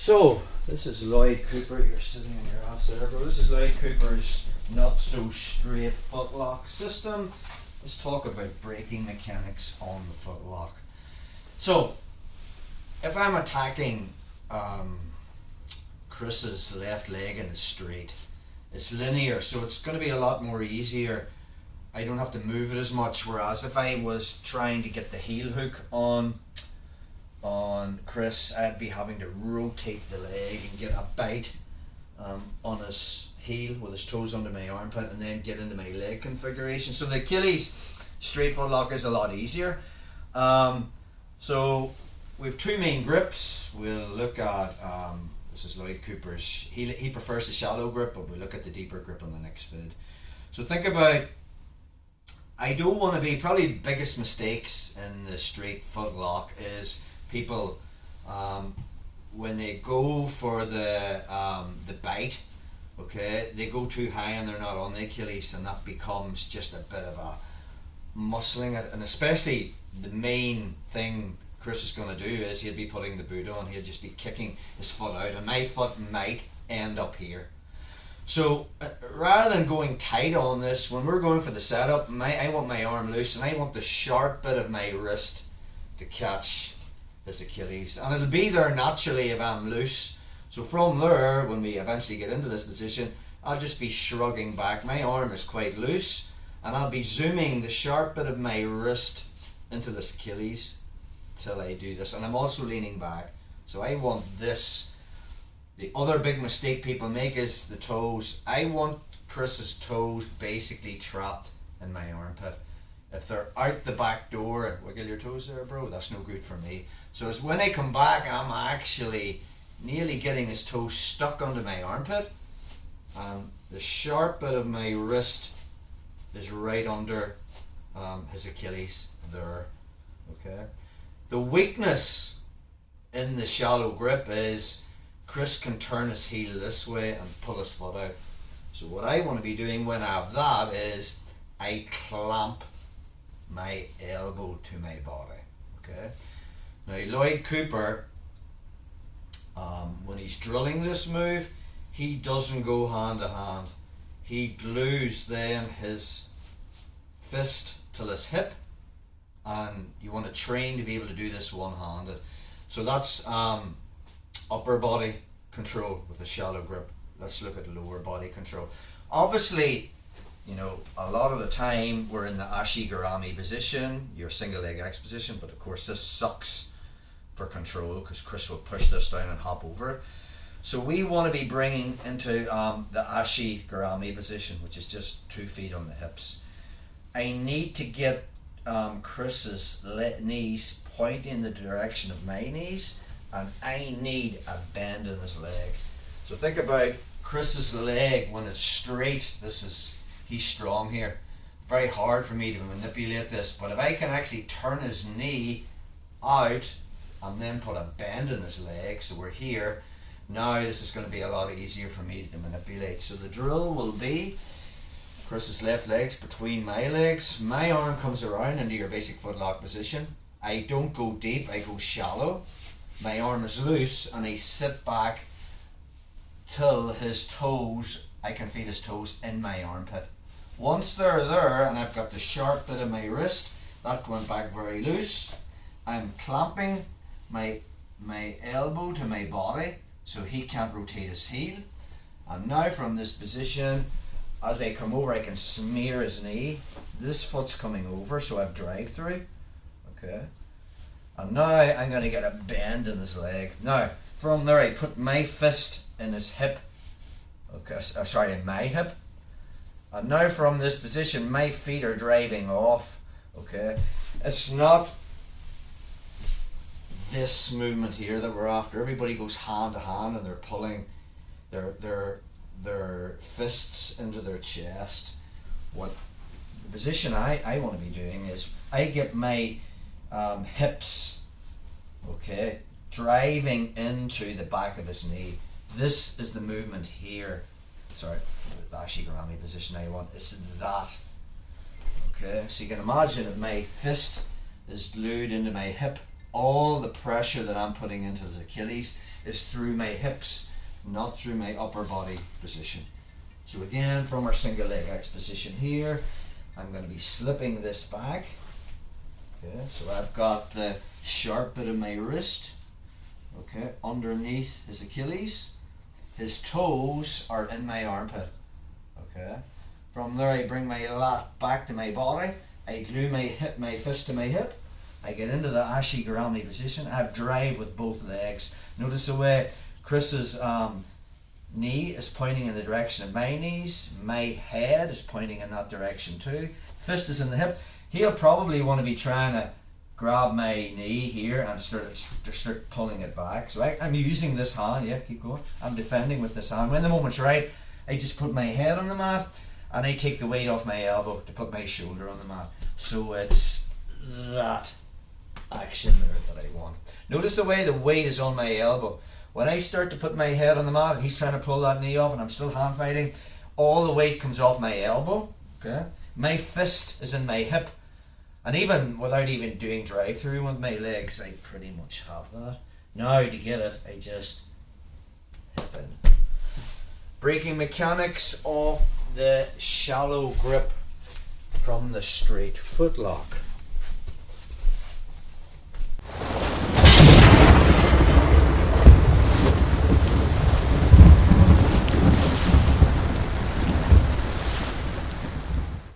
So, this is Lloyd Cooper. You're sitting in your ass there, bro. This is Lloyd Cooper's not so straight footlock system. Let's talk about braking mechanics on the footlock. So, if I'm attacking Chris's left leg in the straight, it's linear, so it's going to be a lot more easier. I don't have to move it as much, whereas if I was trying to get the heel hook on Chris, I'd be having to rotate the leg and get a bite on his heel with his toes under my armpit and then get into my leg configuration. So the Achilles straight footlock is a lot easier. So we have two main grips. We'll look at, this is Lloyd Cooper's, he prefers the shallow grip, but we'll look at the deeper grip on the next vid. So think about, I don't want to be, probably the biggest mistakes in the straight footlock is people when they go for the bite, okay, they go too high and they're not on the Achilles, and that becomes just a bit of a muscling it. And especially the main thing Chris is going to do is he'll be putting the boot on, he'll just be kicking his foot out, and my foot might end up here. So rather than going tight on this, when we're going for the setup, I want my arm loose and I want the sharp bit of my wrist to catch this Achilles, and it'll be there naturally if I'm loose. So from there, when we eventually get into this position, I'll just be shrugging back. My arm is quite loose and I'll be zooming the sharp bit of my wrist into this Achilles till I do this, and I'm also leaning back. So I want this. The other big mistake people make is the toes. I want Chris's toes basically trapped in my armpit. If they're out the back door, wiggle your toes there, bro, that's no good for me. So it's when I come back, I'm actually nearly getting his toes stuck under my armpit, and the sharp bit of my wrist is right under his Achilles there. Okay. The weakness in the shallow grip is Chris can turn his heel this way and pull his foot out. So what I want to be doing when I have that is I clamp my elbow to my body. Okay. Now Lloyd Cooper, when he's drilling this move, he doesn't go hand to hand. He glues then his fist to his hip, and you want to train to be able to do this one-handed. So that's upper body control with a shallow grip. Let's look at lower body control. Obviously, you know, a lot of the time we're in the Ashi-Garami position, your single leg X position, but of course this sucks for control because Chris will push this down and hop over it. So we want to be bringing into the Ashi-Garami position, which is just 2 feet on the hips. I need to get Chris's knees pointing in the direction of my knees, and I need a bend in his leg. So think about Chris's leg when it's straight. He's strong here. Very hard for me to manipulate this, but if I can actually turn his knee out and then put a bend in his leg, so we're here, now this is going to be a lot easier for me to manipulate. So the drill will be Chris's left leg's between my legs, my arm comes around into your basic footlock position. I don't go deep, I go shallow. My arm is loose and I sit back till his toes, I can feel his toes in my armpit. Once they're there and I've got the sharp bit of my wrist, that going back very loose, I'm clamping my elbow to my body so he can't rotate his heel. And now from this position, as I come over, I can smear his knee. This foot's coming over, so I've drive through. Okay. And now I'm going to get a bend in his leg. Now, from there I put my fist in his hip. Okay, sorry, in my hip. And now from this position, my feet are driving off. Okay. It's not this movement here that we're after. Everybody goes hand to hand and they're pulling their fists into their chest. What the position I want to be doing is I get my hips, okay, driving into the back of his knee. This is the movement here. Sorry, the Ashi-Garami position I want. It's that. Okay, so you can imagine that my fist is glued into my hip all the pressure that I'm putting into his Achilles is through my hips, not through my upper body position. So again, from our single leg X position here, I'm going to be slipping this back. Okay, so I've got the sharp bit of my wrist, okay, underneath his Achilles. His toes are in my armpit. Okay. From there I bring my lat back to my body. I glue my fist to my hip. I get into the ashigarami position. I have drive with both legs. Notice the way Chris's knee is pointing in the direction of my knees. My head is pointing in that direction too. Fist is in the hip. He'll probably want to be trying to grab my knee here and start pulling it back. So I'm using this hand. Yeah, keep going. I'm defending with this hand. When the moment's right, I just put my head on the mat and I take the weight off my elbow to put my shoulder on the mat. So it's that action there that I want. Notice the way the weight is on my elbow. When I start to put my head on the mat and he's trying to pull that knee off and I'm still hand fighting, all the weight comes off my elbow. Okay, my fist is in my hip, and even without even doing drive through with my legs, I pretty much have that. Now to get it, I just hip in. Breaking mechanics of the shallow grip from the straight footlock.